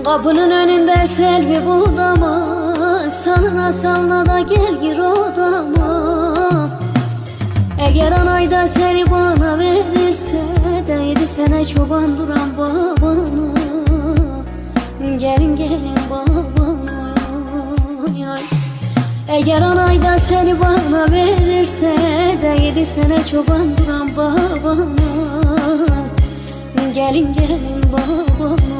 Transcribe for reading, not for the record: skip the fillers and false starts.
Kapının önünde selvi budama, salına salına da gel gir odama. Eğer anayda seni bana verirse de 7 sene çoban duran babana. Gelin gelin babana. Eğer anayda seni bana verirse de 7 sene çoban duran babana. Gelin gelin babana.